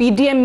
PDM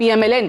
PMLN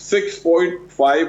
6.5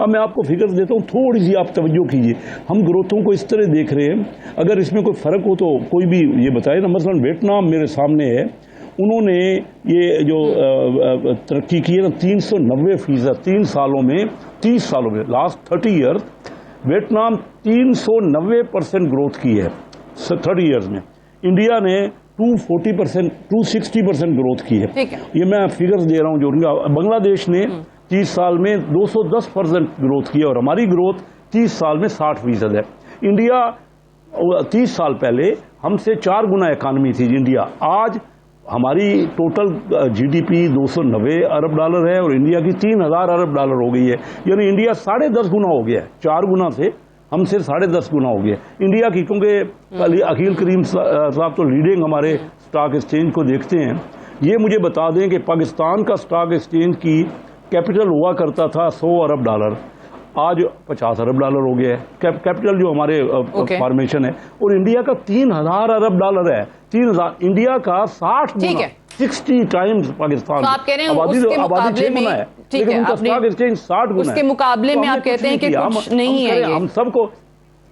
اب میں آپ کو فگر دیتا ہوں، تھوڑی سی آپ توجہ کیجیے. ہم گروتھوں کو اس طرح دیکھ رہے ہیں، اگر اس میں کوئی فرق ہو تو کوئی بھی یہ بتائے نا. مثلا ویتنام میرے سامنے ہے، انہوں نے یہ جو ترقی کی ہے نا 390%، 3 سالوں میں 30 سالوں میں لاسٹ 30 ایئر ویتنام 390% گروتھ کی ہے 30 ایئرز میں. انڈیا نے 240%، 260% گروتھ کی ہے. یہ میں فگرز دے رہا ہوں جو ان کا. بنگلہ دیش نے 30 سال میں 210% گروتھ کی ہے، اور ہماری گروتھ 30 سال میں 60% ہے. انڈیا 30 سال پہلے ہم سے 4 گنا اکانومی تھی انڈیا. آج ہماری ٹوٹل جی ڈی پی 290 ارب ڈالر ہے اور انڈیا کی 3000 ارب ڈالر ہو گئی ہے. یعنی انڈیا 10.5 گنا ہو گیا ہے، 4 گنا سے ہم سے 10.5 گنا ہو گیا انڈیا کی. کیونکہ عقیل کریم صاحب تو لیڈنگ ہمارے سٹاک ایکسچینج کو دیکھتے ہیں. یہ مجھے بتا دیں کہ پاکستان کا سٹاک ایکسچینج کی کیپٹل ہوا کرتا تھا 100 ارب ڈالر، آج 50 ارب ڈالر ہو گیا ہے کیپٹل جو ہمارے فارمیشن ہے. اور انڈیا کا 3000 ارب ڈالر ہے. 3000 انڈیا کا 60 گنا، 60 ٹائمز پاکستان. آپ کہہ رہے ہیں اس کے مقابلے میں، ٹھیک ہے، اس کے مقابلے میں آپ کہتے ہیں کہ کچھ نہیں ہے. ہم سب کو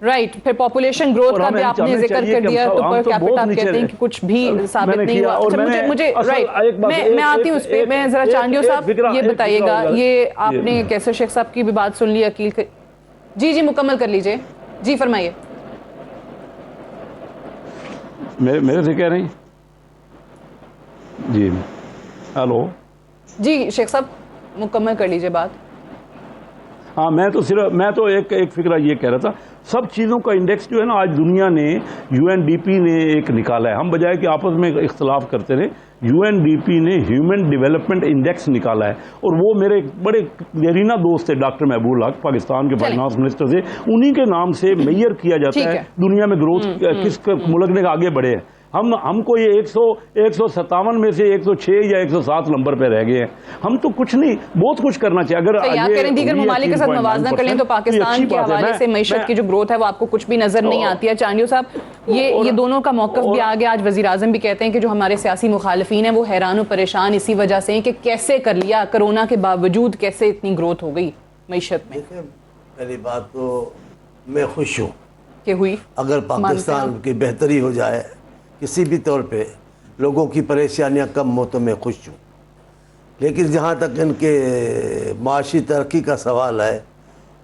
رائٹ. پھر پاپولیشن گروتھ کا بھی آپ نے ذکر کر دیا، تو پر کیپٹا آپ کہتے ہیں کہ کچھ بھی ثابت نہیں ہوا. اچھا مجھے رائٹ، میں آتی ہوں اس پہ. میں ذرا چاندیو صاحب یہ بتائیے گا، یہ آپ نے کیسر شیخ صاحب کی بھی بات سن لی، عقیل جی مکمل کر لیجئے. جی فرمائیے. میرے سے کہہ رہے ہیں جی. ہیلو جی شیخ صاحب مکمل کر لیجئے بات. ہاں میں تو ایک فکرہ یہ کہہ رہا تھا، سب چیزوں کا انڈیکس جو ہے نا آج دنیا نے UNDP نے ایک نکالا ہے. ہم بجائے کہ آپس میں اختلاف کرتے رہے، UNDP نے ہیومن ڈیولپمنٹ انڈیکس نکالا ہے. اور وہ میرے بڑے دیرینہ دوست ہے ڈاکٹر محبوب الحق، پاکستان کے فائنانس منسٹر سے، انہی کے نام سے میئر کیا جاتا ہے دنیا میں گروتھ کس ملک نے آگے بڑھے ہیں. ہم کو یہ 157 میں سے 106 یا 107 نمبر پہ رہ گئے ہیں. ہم تو کچھ نہیں، بہت کچھ کرنا چاہیے. اگر دیگر ممالک کے ساتھ موازنہ کر لیں تو پاکستان کے حوالے سے معیشت کی جو گروتھ ہے وہ آپ کو کچھ بھی نظر نہیں آتی ہے. چاندیو صاحب یہ دونوں کا موقف بھی آگے. آج وزیر اعظم بھی کہتے ہیں کہ جو ہمارے سیاسی مخالفین ہیں وہ حیران و پریشان اسی وجہ سے ہیں کہ کیسے کر لیا کرونا کے باوجود، کیسے اتنی گروتھ ہو گئی معیشت میں. پہلی بات تو میں خوش ہوں کہ ہوئی. اگر پاکستان کی بہتری ہو جائے کسی بھی طور پہ، لوگوں کی پریشانیاں کم ہو تو میں خوش ہوں. لیکن جہاں تک ان کے معاشی ترقی کا سوال ہے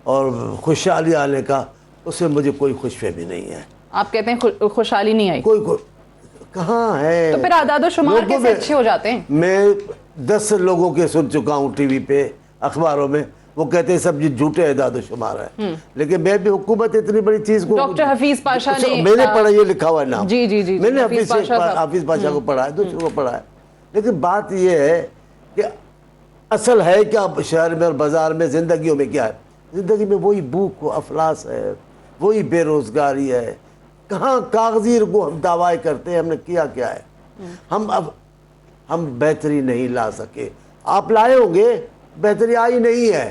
اور خوشحالی آنے کا، اس سے مجھے کوئی خوش فہمی نہیں ہے. آپ کہتے ہیں خوشحالی نہیں آئی؟ کوئی کہاں ہے. تو پھر اعداد و شمار کیسے اچھے ہو جاتے ہیں؟ میں 10 لوگوں کے سن چکا ہوں ٹی وی پہ، اخباروں میں، وہ کہتے ہیں سب جھوٹے اعداد و شمار ہے. لیکن میں بھی حکومت اتنی بڑی چیز کو، ڈاکٹر حفیظ پاشا نے، میں نے پڑھا، یہ لکھا ہوا ہے نام، جی میں نے حفیظ پاشا کو پڑھا ہے، دوسروں کو پڑھا ہے. لیکن بات یہ ہے کہ اصل ہے کیا شہر میں اور بازار میں، زندگیوں میں کیا ہے؟ زندگی میں وہی بھوک و افلاس ہے، وہی بے روزگاری ہے. کہاں کاغذی کو ہم دعوائیں کرتے ہیں ہم نے کیا ہے. ہم بہتری نہیں لا سکے. آپ لائے ہوں گے، بہتری آئی نہیں ہے.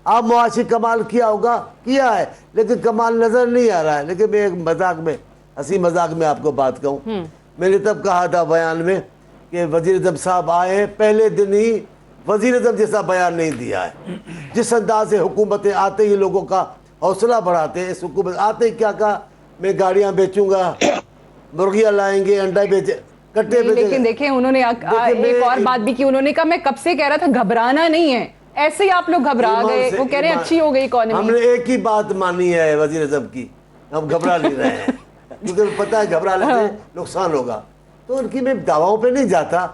آپ معاشی کمال کیا ہوگا، کیا ہے، لیکن کمال نظر نہیں آ رہا ہے. لیکن میں ایک مذاق میں، ہنسی مذاق میں آپ کو بات کہوں، میں نے تب کہا تھا بیان میں کہ وزیر اعظم صاحب آئے ہیں، پہلے دن ہی وزیر اعظم جیسا بیان نہیں دیا ہے. جس انداز سے حکومتیں آتے ہی لوگوں کا حوصلہ بڑھاتے ہیں، اس حکومت آتے ہی کیا کہا، میں گاڑیاں بیچوں گا، مرغیاں لائیں گے، انڈا بیچے، کٹے بیچے. لیکن دیکھیں انہوں نے ایک اور بات بھی کی، انہوں نے کہا میں کب سے کہہ رہا تھا گھبرانا نہیں ہے. ایسے ہی آپ لوگ گھبرا گئے. وہ کہہ رہے ہیں اچھی ہو گئی اکانومی. ہم نے ایک ہی بات مانی ہے وزیر اعظم کی، ہم گھبرا نہیں رہے ہیں کیونکہ پتہ ہے گھبرا لیتے نقصان ہوگا. تو ان کی میں دعواؤں پہ نہیں جاتا.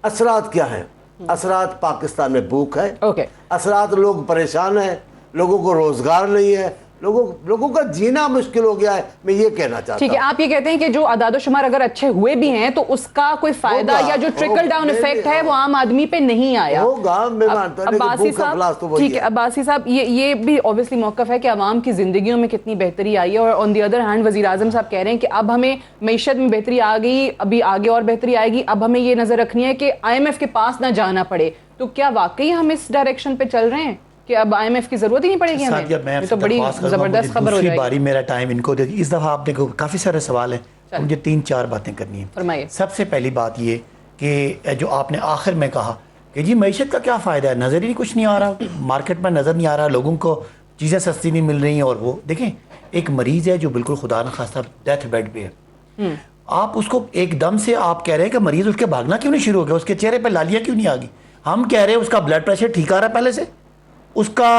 اثرات کیا ہیں؟ اثرات پاکستان میں بھوک ہے، اثرات لوگ پریشان ہیں، لوگوں کو روزگار نہیں ہے، لوگوں کا جینا مشکل ہو گیا ہے. میں یہ کہنا چاہتا ہوں. ٹھیک ہے، آپ یہ کہتے ہیں کہ جو اعداد و شمار اگر اچھے ہوئے بھی ہیں تو اس کا کوئی فائدہ یا جو ٹرکل ڈاؤن ایفیکٹ ہے وہ عام آدمی پہ نہیں آیا ہوگا. میں مانتا ہوں عباسی صاحب، ٹھیک ہے عباسی صاحب، یہ بھی اوبیسلی موقف ہے کہ عوام کی زندگیوں میں کتنی بہتری آئی ہے. اور آن دی ادر ہینڈ وزیر اعظم صاحب کہہ رہے ہیں کہ اب ہمیں معیشت میں بہتری آ گئی، ابھی آگے اور بہتری آئے گی. اب ہمیں یہ نظر رکھنی ہے کہ IMF کے پاس نہ جانا پڑے. تو کیا واقعی ہم اس ڈائریکشن پہ چل رہے ہیں کہ اب IMF کی ضرورت ہی نہیں پڑے گی ہمیں؟ یہ تو بڑی زبردست خبر ہو جائے گی. باری میرا ٹائم ان کو دے دی. اس دفعہ آپ نے کافی سارے سوال ہیں، مجھے 3-4 باتیں کرنی ہیں. فرمائیے. سب سے پہلی بات یہ کہ جو آپ نے آخر میں کہا کہ جی معیشت کا کیا فائدہ ہے, نظر ہی کچھ نہیں آ رہا, مارکیٹ میں نظر نہیں آ رہا, لوگوں کو چیزیں سستی نہیں مل رہی ہیں. اور وہ دیکھیں ایک مریض ہے جو بالکل خدا نخواستہ ڈیتھ بیڈ پہ ہے, آپ اس کو ایک دم سے آپ کہہ رہے ہیں کہ مریض اس کے بھاگنا کیوں نہیں شروع ہو گیا, اس کے چہرے پہ لالیاں کیوں نہیں آ گئی. ہم کہہ رہے ہیں اس کا بلڈ پریشر ٹھیک آ رہا ہے, پہلے سے اس کا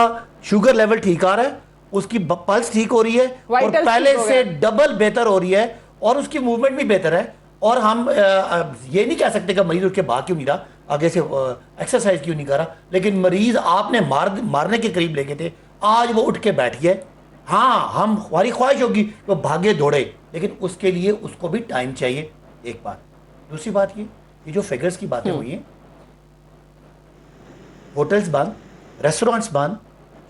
شوگر لیول ٹھیک آ رہا ہے, اس کی پلس ٹھیک ہو رہی ہے اور پہلے سے ڈبل بہتر ہو رہی ہے, اور اس کی موومنٹ بھی بہتر ہے. اور ہم یہ نہیں کہہ سکتے کہ مریض اس کے بھاگ کیوں نہیں رہا, آگے سے ایکسرسائز کیوں نہیں کر رہا, لیکن مریض آپ نے مارنے کے قریب لے گئے تھے, آج وہ اٹھ کے بیٹھ گیا. ہاں ہماری خواہش ہوگی وہ بھاگے دوڑے, لیکن اس کے لیے اس کو بھی ٹائم چاہیے. ایک بات. دوسری بات یہ جو فگرز کی باتیں ہوئی ہیں, ہوٹلز بند, ریسٹورانٹس بند,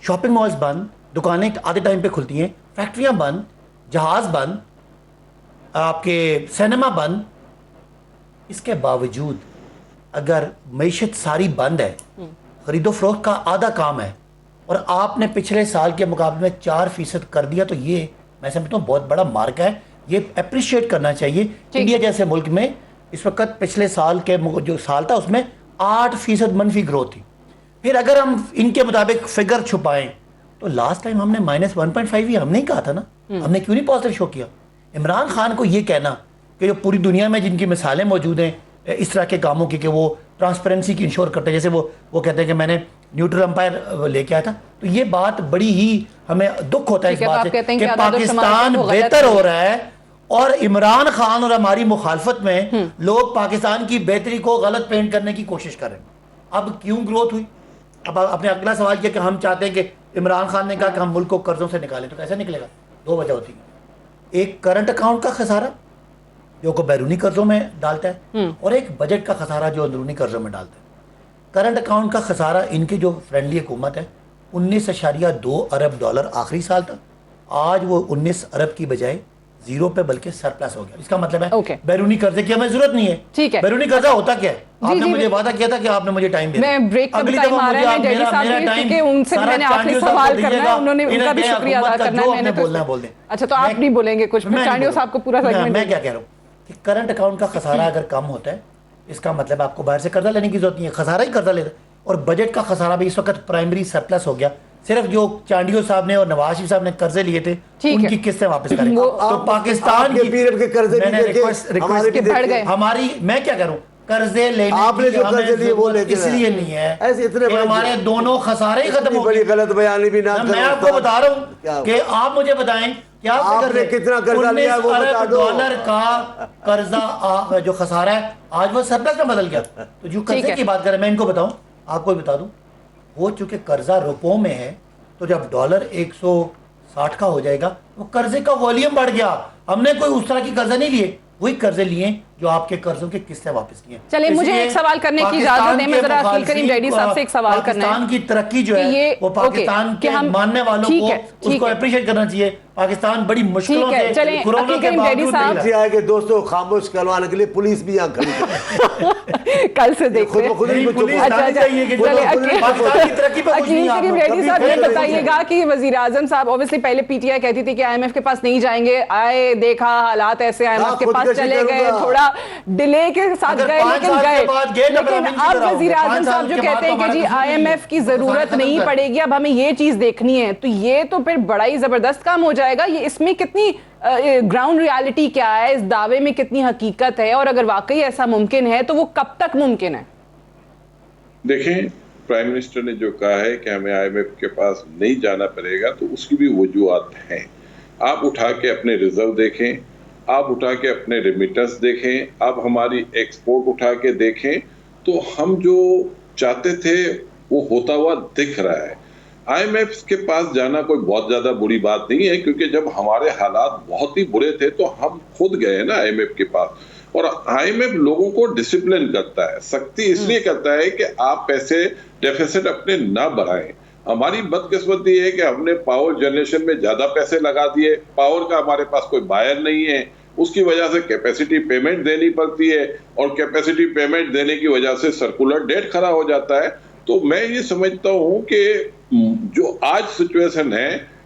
شاپنگ مالز بند, دکانیں آدھے ٹائم پہ کھلتی ہیں, فیکٹریاں بند, جہاز بند, آپ کے سینما بند. اس کے باوجود اگر معیشت ساری بند ہے, خرید و فروخت کا آدھا کام ہے, اور آپ نے پچھلے سال کے مقابلے میں 4% کر دیا, تو یہ میں سمجھتا ہوں بہت بڑا مارک ہے. یہ اپریشیٹ کرنا چاہیے. انڈیا جیسے ملک میں اس وقت پچھلے سال کے جو سال تھا اس میں 8% منفی گروتھ تھی. پھر اگر ہم ان کے مطابق فگر چھپائیں تو لاسٹ ٹائم ہم نے -1.5 ہی ہم نے کہا تھا نا, ہم نے کیوں نہیں پازیٹیو شو کیا. عمران خان کو یہ کہنا کہ جو پوری دنیا میں جن کی مثالیں موجود ہیں اس طرح کے کاموں کی کہ وہ ٹرانسپیرنسی کی انشور کرتے ہیں, جیسے وہ کہتے ہیں کہ میں نے نیوٹرل امپائر لے کے آیا تھا, تو یہ بات بڑی ہی ہمیں دکھ ہوتا ہے اس بات سے کہ پاکستان بہتر ہو رہا ہے اور عمران خان اور ہماری مخالفت میں لوگ پاکستان کی بہتری کو غلط پینٹ کرنے کی کوشش کر رہے ہیں. اب کیوں گروتھ ہوئی؟ اب آپ نے اگلا سوال کیا کہ ہم چاہتے ہیں کہ عمران خان نے کہا کہ ہم ملک کو قرضوں سے نکالیں, تو کیسے نکلے گا؟ دو وجہ ہوتی ہے. ایک کرنٹ اکاؤنٹ کا خسارہ جو کو بیرونی قرضوں میں ڈالتا ہے, اور ایک بجٹ کا خسارہ جو اندرونی قرضوں میں ڈالتا ہے. کرنٹ اکاؤنٹ کا خسارہ ان کی جو فرینڈلی حکومت ہے 19.2 ارب ڈالر آخری سال تھا, آج وہ 19 ارب کی بجائے 0 پہ بلکہ سرپلس ہو گیا. اس کا مطلب ہے بیرونی قرضے کی ہمیں ضرورت نہیں ہے. ٹھیک ہے, بیرونی قرضہ ہوتا کیا ہے؟ آپ نے مجھے وعدہ کیا تھا کہ آپ نے مجھے ٹائم دیا. میں بریک کا ٹائم آ رہا ہے, میں ڈیڈی صاحب کیونکہ ان سے میں نے آخری سوال کرنا ہے, انہوں نے ان کا بھی شکریہ ادا کرنا ہے. میں نے بولنا ہے بول دیں. اچھا تو آپ نہیں بولیں گے کچھ, چانڈیو صاحب کو پورا سیگمنٹ. میں کیا کہہ رہا ہوں کہ کرنٹ اکاؤنٹ کا خسارہ اگر کم ہوتا ہے اس کا مطلب آپ کو باہر سے قرضہ لینے کی ضرورت نہیں ہے, خسارہ ہی قرضہ لیتا ہے. اور بجٹ کا خسارہ بھی اس وقت پرائمری سرپلس ہو گیا. صرف جو چانڈیو صاحب نے اور نواز شریف صاحب نے قرضے لیے تھے ان کی قسطیں واپس کریں. تو پاکستان کی پیریڈ کے قرضے بھی ہماری, میں کیا کروں, قرضے لینے آپ نے جو قرضے لیے وہ لیتے اس لیے نہیں ہے ایسے اتنے ہمارے دونوں خسارے ہی ختم ہو گئے. غلط بیانی بھی نہ کریں. میں آپ کو بتا رہا ہوں کہ آپ مجھے بتائیں کیا آپ نے کتنا قرضہ لیا وہ بتا دو. $19 کا قرضہ جو خسارہ ہے آج وہ سرپلس میں بدل گیا. تو جو قرضے کی بات کریں میں ان کو بتاؤں, آپ کو بھی بتا دوں, وہ چونکہ قرضہ روپوں میں ہے تو جب ڈالر 160 کا ہو جائے گا وہ قرضے کا والیوم بڑھ گیا. ہم نے کوئی اس طرح کی قرضے نہیں لیے, وہی قرضے لیے جو آپ کے قرضوں کی قسطیں واپس کی ہیں. چلیے مجھے ایک سوال کرنے کی اجازت دیں, میں ذرا عقیل کریم ڈیڈی صاحب سے ایک سوال کرنا ہے. پاکستان کی ترقی جو ہے وہ پاکستان کے ماننے والوں کو اس کو اپریشیٹ کرنا چاہیے. پاکستان بڑی مشکلوں سے کورونا کے باوجود ہے کہ دوستوں خاموش کروانے کے لیے پولیس بھی یہاں کھڑی ہے. کل سے دیکھتے ہیں عقیل کریم ڈیڈی صاحب یہ بتائیے گا کہ وزیر اعظم صاحب اوبیسلی پہلے پی ٹی آئی کہتی تھی کہ آئی ایم ایف کے پاس نہیں جائیں گے, آئے دیکھا حالات ایسے, آئی ایم ایف کے پاس چلے گئے, تھوڑا ڈیلے کے ساتھ گئے لیکن گئے. لیکن اب وزیر اعظم صاحب جو کہتے ہیں کہ جی آئی ایم ایف کی ضرورت نہیں پڑے گی, اب ہمیں یہ چیز دیکھنی ہے, تو یہ تو پھر بڑا ہی زبردست کام ہو جائے گا. یہ اس میں کتنی گراؤنڈ ریالٹی کیا ہے, اس دعوے میں کتنی حقیقت ہے, اور اگر واقعی ایسا ممکن ہے تو وہ کب تک ممکن ہے؟ دیکھیں پرائم منسٹر نے جو کہا ہے کہ ہمیں آئی ایم ایف کے پاس نہیں جانا پڑے گا, تو اس کی بھی وجوہات ہیں. آپ اٹھا کے اپنے ریزرو دیکھیں, آپ اٹھا کے اپنے ریمیٹنس دیکھیں, آپ ہماری ایکسپورٹ اٹھا کے دیکھیں, تو ہم جو چاہتے تھے وہ ہوتا ہوا دکھ رہا ہے. آئی ایم ایف کے پاس جانا کوئی بہت زیادہ بری بات نہیں ہے, کیونکہ جب ہمارے حالات بہت ہی برے تھے تو ہم خود گئے نا آئی ایم ایف کے پاس. اور آئی ایم ایف لوگوں کو ڈسپلن کرتا ہے, سختی اس لیے کرتا ہے کہ آپ پیسے ڈیفیسٹ اپنے نہ بڑھائیں. ہماری بدقسمتی ہے کہ ہم نے پاور جنریشن میں زیادہ پیسے لگا دیے, پاور کا ہمارے پاس کوئی بائر نہیں ہے, اس کی وجہ سے کیپیسٹی پیمنٹ دینی پڑتی ہے, اور کیپیسٹی پیمنٹ دینے کی وجہ سے سرکولر ڈیٹ کھڑا ہو جاتا ہے. تو میں یہ سمجھتا ہوں کہ جو آج سچویشن ہے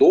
2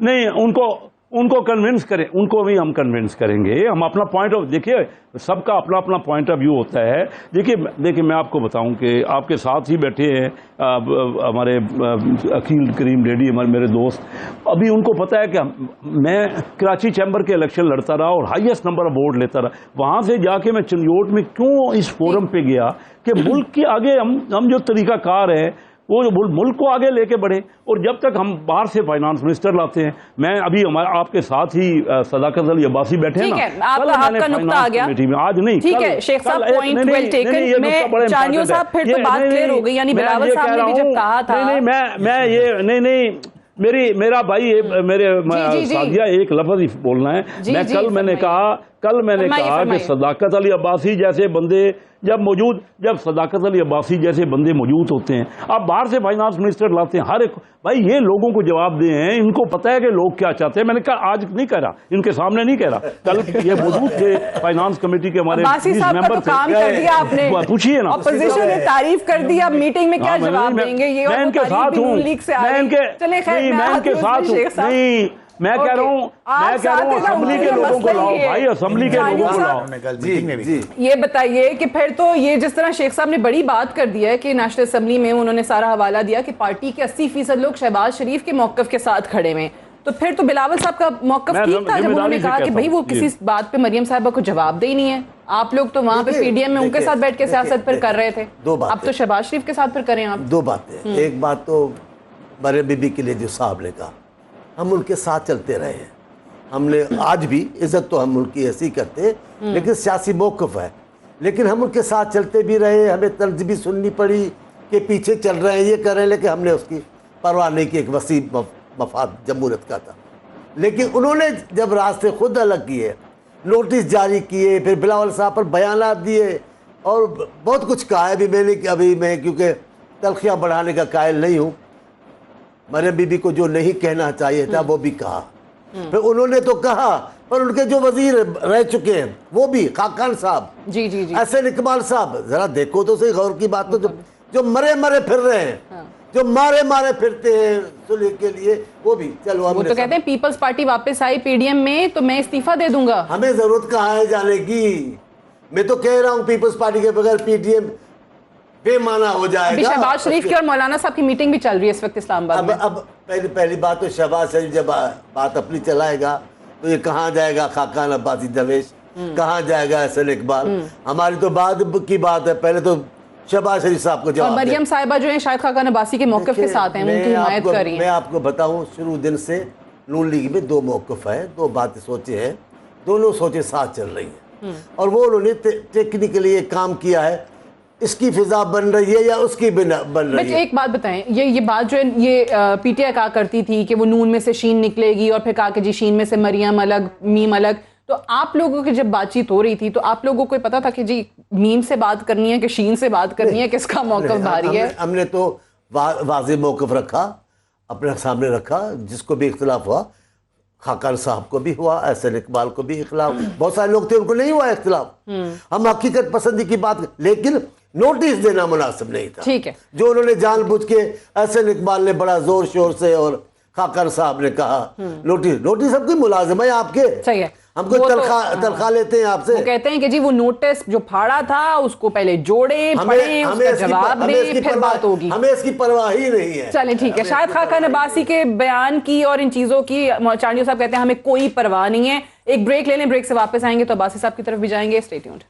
نہیں ان کو کنونس کریں, ان کو بھی ہم کنونس کریں گے. ہم اپنا پوائنٹ آف, دیکھیے سب کا اپنا اپنا پوائنٹ آف ویو ہوتا ہے. دیکھیے میں آپ کو بتاؤں کہ آپ کے ساتھ ہی بیٹھے ہیں ہمارے عقیل کریم ڈیڈی, میرے دوست. ابھی ان کو پتا ہے کہ میں کراچی چیمبر کے الیکشن لڑتا رہا اور ہائیسٹ نمبر آف ووٹ لیتا رہا. وہاں سے جا کے میں چنیوٹ میں کیوں اس فورم پہ گیا کہ ملک کے آگے ہم جو طریقہ کار ہے وہ ملک کو آگے لے کے بڑھے. اور جب تک ہم باہر سے فائنانس منسٹر لاتے ہیں, میں ابھی آپ کے ساتھ ہی صداقت علی عباسی بیٹھے ہیں نا, آپ کا نقطہ آ گیا, آج نہیں, ٹھیک ہے شیخ صاحب پوائنٹ ویل ٹیکن. میں چانیو صاحب پھر تو بات کلیئر ہو گئی, یعنی بلاول صاحب نے بھی جب کہا تھا, میں یہ نہیں میرا بھائی میرے سادیہ ایک لفظ ہی بولنا ہے. میں نے کہا کہ صداقت علی عباسی جیسے بندے جب صداقت علی عباسی جیسے بندے موجود ہوتے ہیں, آپ باہر سے فائنانس منسٹر لاتے ہیں, ہر ایک بھائی یہ لوگوں کو جواب دے ہیں, ان کو پتہ ہے کہ لوگ کیا چاہتے ہیں. میں نے کہا آج نہیں کہہ رہا, ان کے سامنے نہیں کہہ رہا, کل یہ موجود تھے فائنانس کمیٹی کے ہمارے ممبر تھے. کام کر دیا آپ نے, پوچھیے نا, اپوزیشن نے تعریف کر دی, اب میٹنگ میں کیا جواب دیں گے؟ یہ میں ان کے ساتھ ہوں, میں ان کے ساتھ ہوں. نہیں میں کہہ رہا ہوں اسمبلی کے لوگوں کو لاؤ بھائی, اسمبلی کے لوگوں کو لاؤ. یہ بتائیے کہ پھر تو یہ جس طرح شیخ صاحب نے بڑی بات کر دی ہے کہ نیشنل اسمبلی میں انہوں نے سارا حوالہ دیا کہ پارٹی کے 80% لوگ شہباز شریف کے موقف کے ساتھ کھڑے ہوئے, تو پھر تو بلاول صاحب کا موقف ٹھیک تھا جب انہوں نے کہا کہ بھائی وہ کسی بات پہ مریم صاحبہ کو جواب دے ہی نہیں ہے. آپ لوگ تو وہاں پہ پی ڈی ایم میں ان کے ساتھ بیٹھ کے سیاست پر کر رہے تھے, اب تو شہباز شریف کے ساتھ پر کریں آپ. دو باتیں, ایک بات تو مریم بی بی کے لیے جو صاحب نے کہا, ہم ان کے ساتھ چلتے رہے ہیں, ہم نے آج بھی عزت تو ہم ملک کی ایسی کرتے, لیکن سیاسی موقف ہے, لیکن ہم ان کے ساتھ چلتے بھی رہے. ہمیں طرز بھی سننی پڑی کہ پیچھے چل رہے ہیں, یہ کر رہے ہیں, لیکن ہم نے اس کی پرواہ نہیں کی. ایک وسیع مفاد جمہوریت کا تھا, لیکن انہوں نے جب راستے خود الگ کیے, نوٹس جاری کیے, پھر بلاول صاحب پر بیانات دیے اور بہت کچھ کہا ہے. ابھی میں کیونکہ تلخیاں بڑھانے کا قائل نہیں ہوں, مریم بی بی کو جو نہیں کہنا چاہیے تھا وہ بھی کہا. پھر انہوں نے تو کہا, پر ان کے جو وزیر رہ چکے ہیں وہ بھی, خاقان صاحب, حسن اقبال صاحب, ذرا دیکھو تو صحیح غور کی بات, تو جو مرے پھر رہے ہیں, جو مارے پھرتے ہیں صلح کے لیے, وہ بھی چلو. وہ تو کہتے ہیں پیپلز پارٹی واپس آئی پی ڈی ایم میں تو میں استعفیٰ دے دوں گا. ہمیں ضرورت کہاں ہے جانے کی, میں تو کہہ رہا ہوں پیپلز پارٹی کے بغیر پی ڈی ایم بے معنی ہو جائے گا. شہباز شریف کی اور مولانا صاحب کی میٹنگ بھی چل رہی ہے اس وقت اسلام آباد میں. اب پہلی بات تو شہباز شریف جب بات اپنی چلائے گا تو یہ کہاں جائے گا خاقان عباسی درویش, کہاں جائے گا حسن اقبال. ہماری تو بعد کی بات ہے, پہلے تو شہباز شریف صاحب کو جواب. مریم صاحبہ جو ہیں شاید خاقان عباسی کے موقف کے ساتھ ہیں, ان کی حمایت کر رہی ہیں. میں آپ کو بتاؤں, شروع دن سے نون لیگ میں دو موقف ہیں, دو باتیں سوچے ہیں, دونوں سوچیں ساتھ چل رہی ہیں, اور وہ انہوں نے ٹیکنیکلی ایک کام کیا ہے. اس کی فضا بن رہی ہے یا اس کی بن رہی ہے. ایک بات بتائیں, یہ بات جو ہے یہ پی ٹی آئی کہا کرتی تھی کہ وہ نون میں سے شین نکلے گی, اور پھر کہا کہ جی شین میں سے مریم الگ میم الگ, تو آپ لوگوں کی جب بات چیت ہو رہی تھی تو آپ لوگوں کو پتا تھا کہ جی میم سے بات کرنی ہے کہ شین سے بات کرنی ہے, کس کا موقف بھاری ہے؟ ہم نے تو واضح موقف رکھا, اپنے سامنے رکھا, جس کو بھی اختلاف ہوا, خاقان صاحب کو بھی ہوا, حسن اقبال کو بھی اختلاف, بہت سارے لوگ تھے ان کو نہیں ہوا اختلاف. ہم حقیقت پسندی کی بات, لیکن نوٹس دینا مناسب نہیں تھا. ٹھیک ہے, جو انہوں نے جان بوجھ کے, حسن اقبال نے بڑا زور شور سے اور خاقان صاحب نے کہا نوٹس سب کی ملازم ہے آپ کے, صحیح ہے, ہم کو تنخواہ لیتے ہیں آپ سے. وہ کہتے ہیں کہ جی وہ نوٹس جو پھاڑا تھا اس کو پہلے جوڑیں, پڑھیں, اس کا جواب دیں, پھر بات ہوگی. ہمیں اس کی پرواہ ہی نہیں ہے. چلیں ٹھیک ہے, شاید خاقان عباسی کے بیان کی اور ان چیزوں کی چانیو صاحب کہتے ہیں ہمیں کوئی پرواہ نہیں ہے. ایک بریک لے لیں, بریک سے واپس آئیں گے تو عباسی صاحب کی طرف بھی جائیں گے. Stay tuned.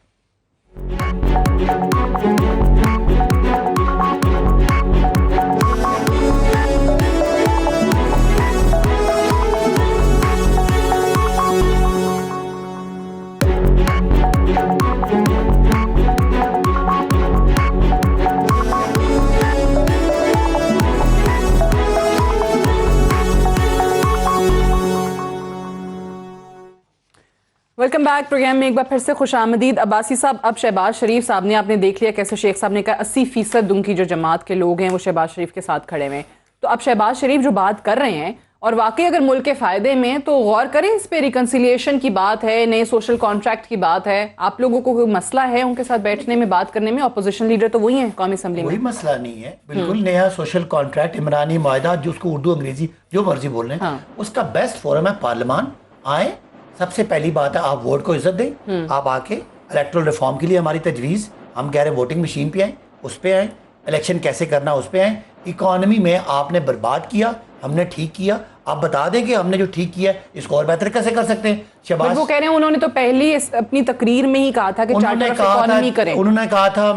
Welcome back. Programme میں ایک بار پھر سے خوش آمدید. عباسی صاحب, اب شہباز شریف صاحب نے, آپ نے دیکھ لیا کیسے شیخ صاحب نے کہا 80% ان کی جو جماعت کے لوگ ہیں وہ شہباز شریف کے ساتھ کھڑے ہوئے ہیں, تو اب شہباز شریف جو بات کر رہے ہیں اور واقعی اگر ملک کے فائدے میں تو غور کریں اس پہ. ریکنسیلیشن کی بات ہے, نئے سوشل کانٹریکٹ کی بات ہے. آپ لوگوں کو کوئی مسئلہ ہے ان کے ساتھ بیٹھنے میں, بات کرنے میں؟ اپوزیشن لیڈر تو وہی ہیں قومی اسمبلی میں. کوئی مسئلہ نہیں ہے, بالکل نیا سوشل کانٹریکٹ, عمرانی معاہدہ, جو اس کو اردو انگریزی جو مرضی بول رہے ہیں, اس کا بیسٹ فورم ہے پارلیمان. آئیں, سب سے پہلی بات ہے آپ ووٹ کو عزت دیں. آپ آ کے الیکٹرل ریفارم کے لیے ہماری تجویز, ہم کہہ رہے ہیں ووٹنگ مشین پہ آئیں, اس پہ آئیں. الیکشن کیسے کرنا اس پہ آئیں. اکانومی میں آپ نے برباد کیا, ہم نے ٹھیک کیا. آپ بتا دیں کہ ہم نے جو ٹھیک کیا ہے اس کو اور بہتر کیسے کر سکتے ہیں. شہباز وہ کہہ رہے ہیں انہوں نے تو پہلی اپنی تقریر میں ہی کہا تھا کہ چارٹر آف اکانومی کریں. انہوں نے کہا تھا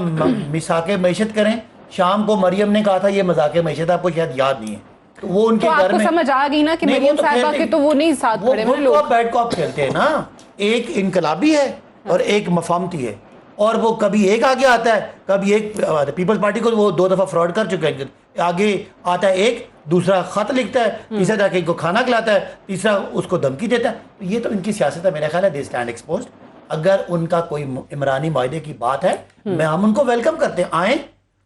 مساق معیشت کریں. شام کو مریم نے کہا تھا یہ مذاق معیشت, آپ کو شاید یاد نہیں ہے. تو وہ ان کے گھر میں سمجھ آ گئی نا کہ مریم صاحبہ کے تو وہ نہیں ساتھ کھڑے ہوئے لوگ. بیٹ کو آپ کھیلتے ہیں نا, ایک انقلابی ہے اور ایک مفاہمتی ہے, اور وہ کبھی ایک آگے آتا ہے, کبھی ایک. پیپلز پارٹی کو وہ 2 دفعہ فراڈ کر چکے ہیں. آگے آتا ہے ایک, دوسرا خط لکھتا ہے, تیسرا جا کے ان کو کھانا کھلاتا ہے, تیسرا اس کو دھمکی دیتا ہے. یہ تو ان کی سیاست ہے, میرا خیال ہے دے اسٹینڈ ایکسپوزڈ. اگر ان کا کوئی عمرانی معاہدے کی بات ہے, ہم ان کو ویلکم کرتے ہیں. آئیں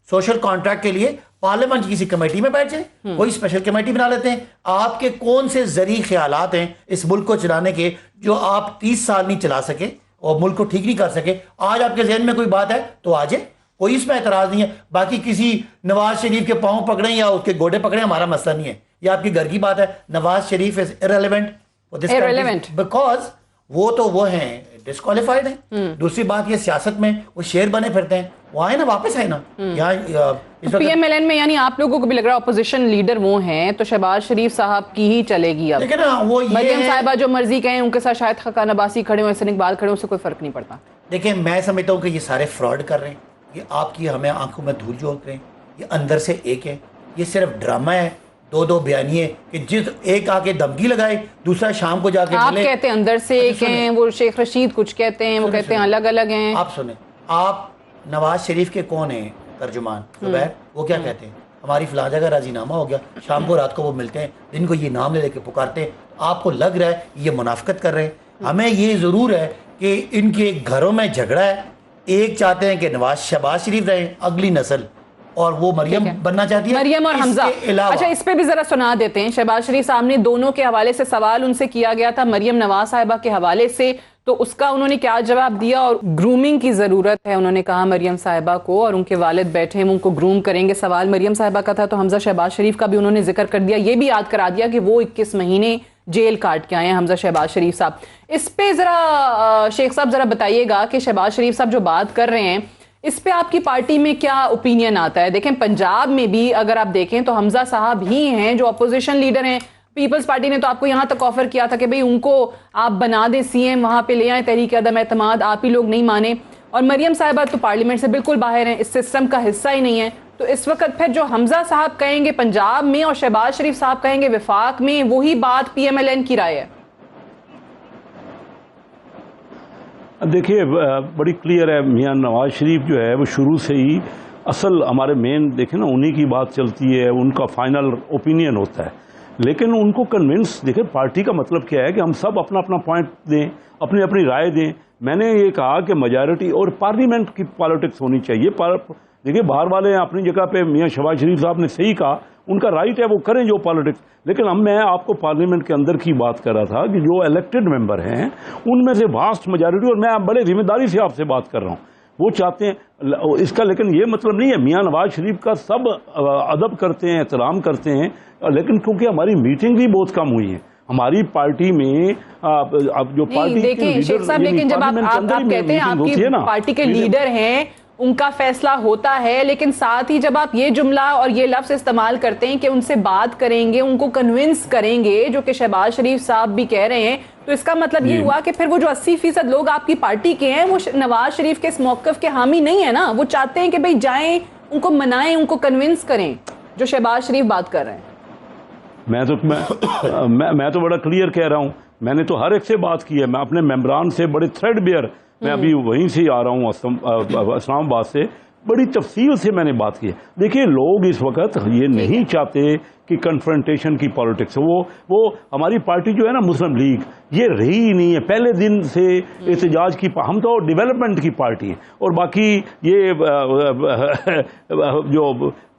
سوشل کانٹریکٹ کے لیے پارلیمنٹ کی کسی کمیٹی میں بیٹھ جائیں, کوئی اسپیشل کمیٹی بنا لیتے ہیں. آپ کے کون سے ذریع خیالات ہیں اس ملک کو چلانے کے جو آپ 30 سال نہیں چلا سکے اور ملک کو ٹھیک نہیں کر سکے؟ آج آپ کے ذہن میں کوئی بات ہے تو آ جائے, کوئی اس میں اعتراض نہیں ہے. باقی کسی نواز شریف کے پاؤں پکڑیں یا اس کے گوڑے پکڑیں, ہمارا مسئلہ نہیں ہے. یہ آپ کے گھر کی بات ہے. نواز شریف از irrelevant بیکاز وہ تو وہ ہیں ڈسکوالیفائڈ ہیں. دوسری بات یہ سیاست میں وہ شیر بنے پھرتے ہیں. وہ آئے نا, واپس آئے نا یہاں پی ایم ایل این میں. یعنی آپ لوگوں کو بھی لگ رہا ہے اپوزیشن لیڈر وہ ہیں تو شہباز شریف صاحب کی ہی چلے گی اب. لیکن وہ مریم صاحبہ جو مرضی کہیں, ان کے ساتھ شاید خاقان عباسی کھڑے ہوں, احسن اقبال کھڑے ہوں, اس سے کوئی فرق نہیں پڑتا. دیکھیں میں سمجھتا ہوں کہ یہ سارے فراڈ کر رہے ہیں, یہ آپ کی ہمیں آنکھوں میں دھول جھونک رہے ہیں. یہ اندر سے ایک ہے, یہ صرف ڈرامہ ہے, 2 بیانیے کہ جس ایک آ کے دھمکی لگائے, دوسرا شام کو جا کے آپ کہتے ہیں اندر سے ایک ہیں, وہ شیخ رشید کچھ کہتے ہیں, وہ کہتے ہیں الگ الگ ہیں. آپ سنیں, آپ نواز شریف کے کون ہیں ترجمان زبیر, وہ کیا کہتے ہیں ہماری فلاں جگہ راضی نامہ ہو گیا, شام کو رات کو وہ ملتے ہیں, دن کو یہ نام لے کے پکارتے ہیں. آپ کو لگ رہا ہے یہ منافقت کر رہے ہیں. ہمیں یہ ضرور ہے کہ ان کے گھروں میں جھگڑا ہے. ایک چاہتے ہیں کہ شہباز شریف رہیں اگلی نسل, اور وہ مریم بننا چاہتی ہے, مریم اور حمزہ. اچھا اس پہ بھی ذرا سنا دیتے ہیں. شہباز شریف صاحب نے دونوں کے حوالے سے سوال ان سے کیا گیا تھا, مریم نواز صاحبہ کے حوالے سے, تو اس کا انہوں نے کیا جواب دیا. اور گرومنگ کی ضرورت ہے انہوں نے کہا مریم صاحبہ کو, اور ان کے والد بیٹھے ہیں ان کو گروم کریں گے. سوال مریم صاحبہ کا تھا تو حمزہ شہباز شریف کا بھی انہوں نے ذکر کر دیا. یہ بھی یاد کرا دیا کہ وہ 21 مہینے جیل کاٹ کے آئے ہیں حمزہ شہباز شریف صاحب. اس پہ ذرا شیخ صاحب ذرا بتائیے گا کہ شہباز شریف صاحب جو بات کر رہے ہیں اس پہ آپ کی پارٹی میں کیا اوپینین آتا ہے؟ دیکھیں پنجاب میں بھی اگر آپ دیکھیں تو حمزہ صاحب ہی ہیں جو اپوزیشن لیڈر ہیں. پیپلز پارٹی نے تو آپ کو یہاں تک آفر کیا تھا کہ بھئی ان کو آپ بنا دیں سی ایم, وہاں پہ لے آئیں تحریک عدم اعتماد, آپ ہی لوگ نہیں مانے. اور مریم صاحبہ تو پارلیمنٹ سے بالکل باہر ہیں, اس سسٹم کا حصہ ہی نہیں ہے. تو اس وقت پھر جو حمزہ صاحب کہیں گے پنجاب میں اور شہباز شریف صاحب کہیں گے وفاق میں, وہی بات پی ایم ایل این کی رائے ہے. دیکھیے بڑی کلیئر ہے, میاں نواز شریف جو ہے وہ شروع سے ہی اصل ہمارے مین دیکھیں نا انہی کی بات چلتی ہے, ان کا فائنل اوپینین ہوتا ہے. لیکن ان کو کنونس, دیکھیں پارٹی کا مطلب کیا ہے کہ ہم سب اپنا اپنا پوائنٹ دیں, اپنی اپنی رائے دیں. میں نے یہ کہا کہ میجارٹی اور پارلیمنٹ کی پالیٹکس ہونی چاہیے. دیکھیں باہر والے ہیں اپنی جگہ پہ, میاں شہباز شریف صاحب نے صحیح کہا, ان کا رائٹ ہے وہ کریں جو پالیٹکس. لیکن میں آپ کو پارلیمنٹ کے اندر کی بات کر رہا تھا کہ جو الیکٹڈ ممبر ہیں ان میں سے واسٹ میجارٹی, اور میں بڑے ذمہ داری سے آپ سے بات کر رہا ہوں, وہ چاہتے ہیں اس کا. لیکن یہ مطلب نہیں ہے, میاں نواز شریف کا سب ادب کرتے ہیں, احترام کرتے ہیں, لیکن کیونکہ ہماری میٹنگ بھی بہت کم ہوئی ہے ہماری پارٹی میں. اب جو پارٹی دیکھیں شیخ صاحب, لیکن جب آپ کہتے ہیں آپ کی پارٹی کے لیڈر ہیں ان کا فیصلہ ہوتا ہے, لیکن ساتھ ہی جب آپ یہ جملہ اور یہ لفظ استعمال کرتے ہیں کہ ان سے بات کریں گے, ان کو کنونس کریں گے, جو کہ شہباز شریف صاحب بھی کہہ رہے ہیں, تو اس کا مطلب یہ ہوا کہ پھر وہ جو 80% لوگ آپ کی پارٹی کے ہیں وہ نواز شریف کے اس موقف کے حامی نہیں ہے نا. وہ چاہتے ہیں کہ بھئی جائیں, ان کو منائیں, ان کو کنونس کریں, جو شہباز شریف بات کر رہے ہیں. میں تو بڑا کلیئر کہہ رہا ہوں, میں نے تو ہر ایک سے بات کی ہے, میں اپنے ممبران سے بڑے تھریڈ بیئر, میں ابھی وہیں سے آ رہا ہوں اسلام آباد سے, بڑی تفصیل سے میں نے بات کی ہے. دیکھیے لوگ اس وقت یہ نہیں چاہتے کہ کنفرنٹیشن کی پالیٹکس, وہ ہماری پارٹی جو ہے نا مسلم لیگ, یہ رہی ہی نہیں ہے پہلے دن سے احتجاج کی. ہم تو ڈیولپمنٹ کی پارٹی ہیں, اور باقی یہ جو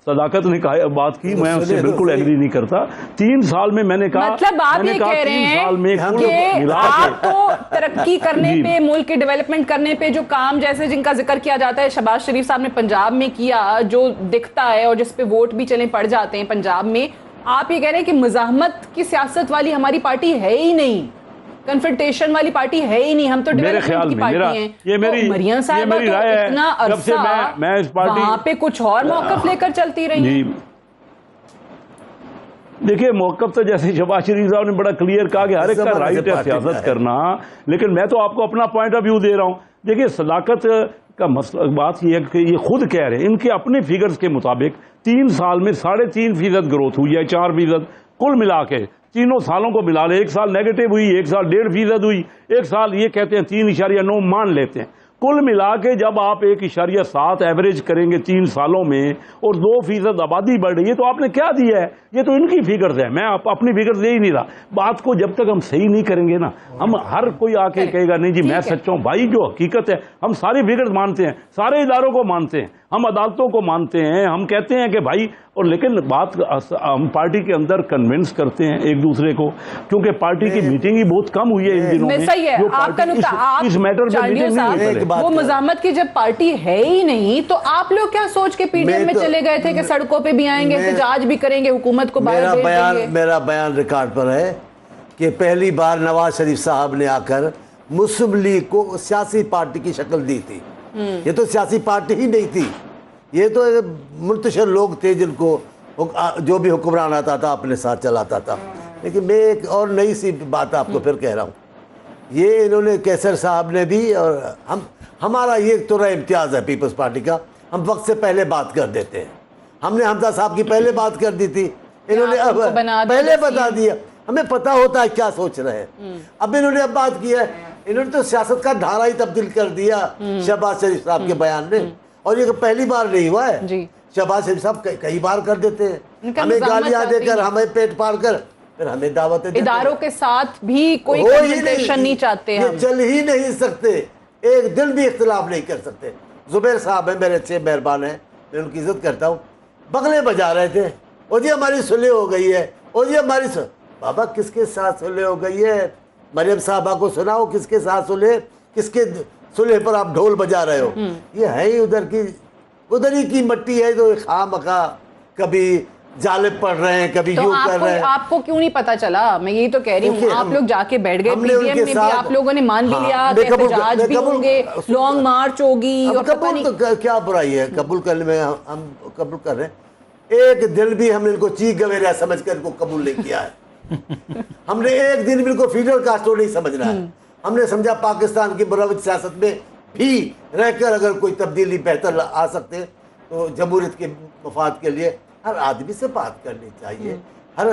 صداقت نے بات کی، میں اس سے بالکل ایگری نہیں کرتا. 3 سال میں میں نے کہا، مطلب آپ یہ کہہ رہے ہیں کہ آپ تو ترقی کرنے پہ، ملک کے ڈیولپمنٹ کرنے پہ جو کام جیسے جن کا ذکر کیا جاتا ہے شہباز شریف صاحب نے پنجاب میں کیا، جو دکھتا ہے اور جس پہ ووٹ بھی چلیں پڑ جاتے ہیں پنجاب میں، آپ یہ کہہ رہے ہیں کہ مزاحمت کی سیاست والی ہماری پارٹی ہے ہی نہیں، کنفرنٹیشن والی پارٹی ہے ہی نہیں، ہم تو ڈیولپمنٹ کی پارٹی ہیں. تو مریم صاحبہ تو اتنا عرصہ وہاں پہ کچھ اور موقف لے کر چلتی رہی ہیں. دیکھیے موقف تو جیسے شہباز شریف صاحب نے بڑا کلیئر کہا کہ ہر ایک کا رائٹ ہے سیاست کرنا، لیکن میں تو آپ کو اپنا پوائنٹ آف ویو دے رہا ہوں. دیکھیے صداقت کا مسئلہ بات یہ ہے کہ یہ خود کہہ رہے ہیں، ان کے اپنے فیگرز کے مطابق 3 سال میں 3.5% گروتھ ہوئی ہے، 4% کل ملا کے. تینوں سالوں کو ملا لے، 1 سال نیگیٹو ہوئی، 1 سال 1.5% ہوئی، 1 سال یہ کہتے ہیں 3.9 مان لیتے ہیں. کل ملا کے جب آپ 1.7 ایوریج کریں گے 3 سالوں میں اور 2% آبادی بڑھ رہی ہے، تو آپ نے کیا دیا ہے؟ یہ تو ان کی فگرز ہے، میں اپنی فگرز دے ہی نہیں رہا. بات کو جب تک ہم صحیح نہیں کریں گے نا، ہم ہر کوئی آ کے کہے گا نہیں جی میں سچا ہوں. بھائی جو حقیقت ہے، ہم ساری فگرز مانتے ہیں، سارے اداروں کو مانتے ہیں، ہم عدالتوں کو مانتے ہیں، ہم کہتے ہیں کہ بھائی، اور لیکن بات ہم پارٹی کے اندر کنونس کرتے ہیں ایک دوسرے کو، کیونکہ پارٹی کی میٹنگ ہی بہت کم ہوئی ہے ان دنوں میں. صحیح ہے آپ کا نقطہ. اس میٹر میں میٹنگ نہیں، وہ مزاحمت کی جب پارٹی ہے ہی نہیں، تو آپ لوگ کیا سوچ کے پی ڈی ایم میں چلے گئے تھے کہ سڑکوں پہ بھی آئیں گے، احتجاج بھی کریں گے، حکومت کو باہر بھیج دیں گے؟ میرا بیان ریکارڈ پر ہے کہ پہلی بار نواز شریف صاحب نے آ کر مسلم لیگ کو سیاسی پارٹی کی شکل دی تھی. یہ تو سیاسی پارٹی ہی نہیں تھی، یہ تو منتشر لوگ تھے جن کو جو بھی حکمران آتا تھا اپنے ساتھ چلاتا تھا. لیکن میں ایک اور نئی سی بات آپ کو پھر کہہ رہا ہوں، یہ انہوں نے کیسر صاحب نے بھی، اور ہمارا یہ تو امتیاز ہے پیپلز پارٹی کا، ہم وقت سے پہلے بات کر دیتے ہیں. ہم نے حمزہ صاحب کی پہلے بات کر دی تھی، انہوں نے اب پہلے بتا دیا، ہمیں پتا ہوتا ہے کیا سوچ رہے ہیں. اب انہوں نے اب بات کی ہے، انہوں نے تو سیاست کا دھارا ہی تبدیل کر دیا شہباز شریف صاحب کے بیان نے. اور یہ پہلی بار نہیں ہوا ہے، شہباز شریف صاحب کئی بار کر دیتے ہیں، ہمیں گالیاں دے کر، ہمیں پیٹ پاڑ کر، پھر ہمیں دعوتیں دیتے ہیں. اداروں کے ساتھ بھی کوئی کنفرنٹیشن نہیں چاہتے، یہ چل ہی نہیں سکتے، ایک دن بھی اختلاف نہیں کر سکتے. زبیر صاحب ہیں میرے اچھے مہربان ہیں، میں ان کی عزت کرتا ہوں، بغلے بجا رہے تھے، او جی ہماری صلح ہو گئی ہے، او جی ہماری بابا کس کے ساتھ صلح ہو گئی ہے؟ مریم صاحبہ کو سناؤ کس کے ساتھ صلح، کس کے صلح پر آپ ڈھول بجا رہے ہو؟ یہ ہے ہی ادھر ہی کی مٹی ہے، جو خواہ مخواہ کبھی جالب پڑ رہے ہیں، کبھی یوں کر رہے ہیں. آپ کو کیوں نہیں پتا چلا؟ میں یہی تو کہہ رہی ہوں، آپ لوگ جا کے بیٹھ گئے، پی ڈی ایم میں بھی آپ لوگوں نے مان بھی لیا کہ احتجاج بھی ہوں گے، لانگ مارچ ہوگی. قبول تو کیا برائی ہے، قبول کرنے میں ہم قبول کر رہے ہیں. ایک دن بھی ہم نے ان کو چیخ گویرا سمجھ کر ان کو قبول نہیں کیا ہے. ہم نے ایک دن بھی ان کو فیڈرل کاسٹو نہیں سمجھنا ہے. ہم نے سمجھا پاکستان کی مروج سیاست میں بھی رہ کر اگر کوئی تبدیلی بہتر آ سکتے ہیں تو جمہوریت کے مفاد کے لیے ہر آدمی سے بات کرنی چاہیے، ہر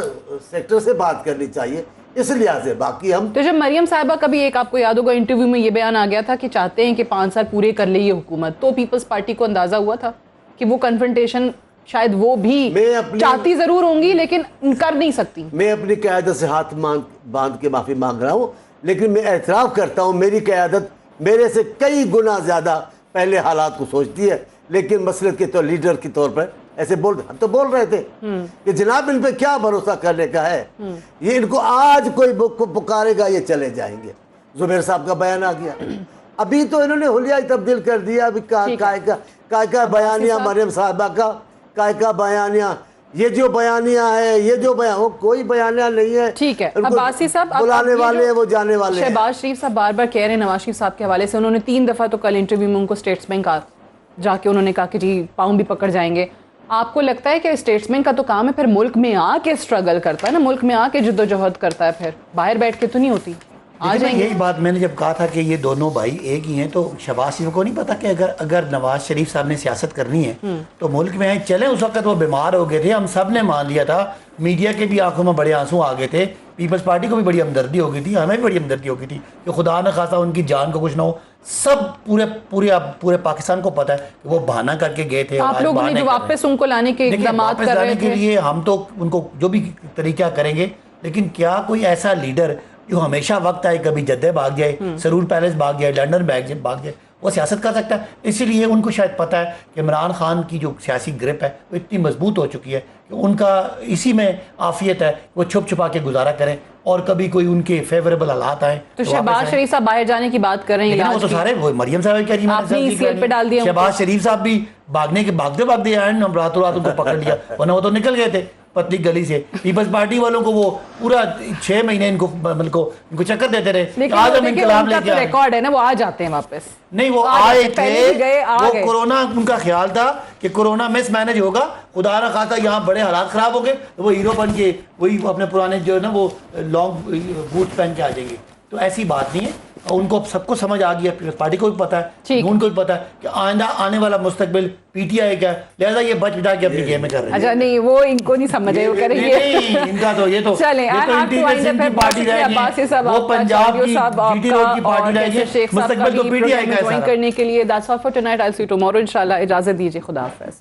سیکٹر سے بات کرنی چاہیے. اس لحاظ سے باقی ہم تو جب مریم صاحبہ کا بھی ایک آپ کو یاد ہوگا انٹرویو میں یہ بیان آ گیا تھا کہ چاہتے ہیں کہ 5 سال پورے کر لے یہ حکومت، تو پیپلز پارٹی کو اندازہ ہوا تھا کہ وہ کنفرنٹیشن شاید وہ بھی چاہتی ضرور ہوں گی لیکن کر نہیں سکتی. میں اپنی قیادت سے ہاتھ باندھ کے معافی مانگ رہا ہوں، لیکن میں اعتراف کرتا ہوں میری قیادت میرے سے کئی گنا زیادہ پہلے حالات کو سوچتی ہے. لیکن مسلک کے تو لیڈر کے طور پر ایسے بول رہے تھے کہ جناب ان پہ کیا بھروسہ کرنے کا ہے، یہ ان کو آج کوئی پکارے گا یہ چلے جائیں گے. زبیر صاحب کا بیان آ گیا، ابھی تو انہوں نے حلیہ تبدیل کر دیا. ابھی کا بیانیہ مریم صاحبہ کا بیانیہ، یہ جو بیانیہ ہے، یہ جو کوئی بیانیہ نہیں ہے. ٹھیک ہے عباسی صاحب، بلانے والے ہیں وہ جانے والے ہیں. شہباز شریف صاحب بار بار کہہ رہے ہیں نواز شریف صاحب کے حوالے سے، انہوں نے 3 دفعہ تو کل انٹرویو میں ان کو اسٹیٹس بینک جا کے انہوں نے کہا کہ جی پاؤں بھی پکڑ جائیں گے. آپ کو لگتا ہے کہ اسٹیٹس بینک کا تو کام ہے پھر ملک میں آ کے اسٹرگل کرتا ہے نا، ملک میں آ کے جدوجہد کرتا ہے، پھر باہر بیٹھ کے تو نہیں ہوتی. یہی بات میں نے جب کہا تھا کہ یہ دونوں بھائی ایک ہی ہیں، تو شہباز شریف کو نہیں پتا کہ اگر نواز شریف صاحب نے سیاست کرنی ہے تو ملک میں آئے چلیں. اس وقت وہ بیمار ہو گئے تھے، ہم سب نے مان لیا تھا، میڈیا کے بھی آنکھوں میں بڑے آنسو آ گئے تھے، پیپلز پارٹی کو بھی بڑی ہمدردی ہو گئی تھی، ہمیں بھی بڑی ہمدردی ہو گئی تھی کہ خدا نہ خواستہ ان کی جان کو کچھ نہ ہو. سب پورے پاکستان کو پتا ہے کہ وہ بہانہ کر کے گئے تھے. آپ لوگوں نے جو واپس ان کو لانے کے اقدامات کر رہے تھے، کے لیے ہم تو ان کو جو بھی طریقہ کریں گے، لیکن کیا کوئی ایسا لیڈر جو ہمیشہ وقت آئے کبھی جدہ بھاگ جائے، سرور پیلس بھاگ جائے، لنڈن بھاگ جائے، وہ سیاست کر سکتا ہے. اسی لیے ان کو شاید پتہ ہے کہ عمران خان کی جو سیاسی گرپ ہے وہ اتنی مضبوط ہو چکی ہے کہ ان کا اسی میں عافیت ہے وہ چھپ چھپا کے گزارا کریں, اور کبھی کوئی ان کے فیوریبل حالات آئیں تو شہباز شریف صاحب باہر جانے کی بات کر رہے ہیں, وہ تو سارے وہ مریم صاحب کہہ رہی ہیں, شہباز شریف صاحب بھی بھاگتے آئے, ہم راتوں رات ان کو پکڑ لیا, ورنہ وہ تو نکل گئے تھے پتلی گلی سے. پیپلز پارٹی والوں کو وہ پورا 6 مہینے ان کو چکر دیتے رہے, آج ہم انقلاب لے کے آئے. ریکارڈ ہے نا, وہ آ جاتے ہیں واپس. نہیں, وہ آئے تھے, وہ کورونا ان کا خیال تھا کہ کورونا مس مینج ہوگا, خدا نہ خواستہ یہاں بڑے حالات خراب ہو گئے, وہ ہیرو بن کے وہی اپنے پرانے جو ہے نا وہ لانگ بوٹ پہن کے آ جائیں گے. تو ایسی بات نہیں ہے, ان کو سب کو سمجھ آ گیا, پارٹی کو بھی پتا ہے, ان کو بھی پتا ہے کہ آئندہ آنے والا مستقبل پی ٹی آئی کا, لہذا یہ بچ بٹا کے اپنی گیم میں کر رہے ہیں. اچھا نہیں, وہ ان کو نہیں سمجھ رہے, وہ کہہ رہے ہیں ان کا تو یہ تو چلیں پارٹی رہے گی, وہ پنجاب کی جی ٹی روڈ کی پارٹی رہے گی, مستقبل تو پی ٹی آئی کا ہے. کرنے کے لیے that's all for tonight. I'll see you tomorrow. انشاءاللہ اجازت دیجیے, خدا حافظ.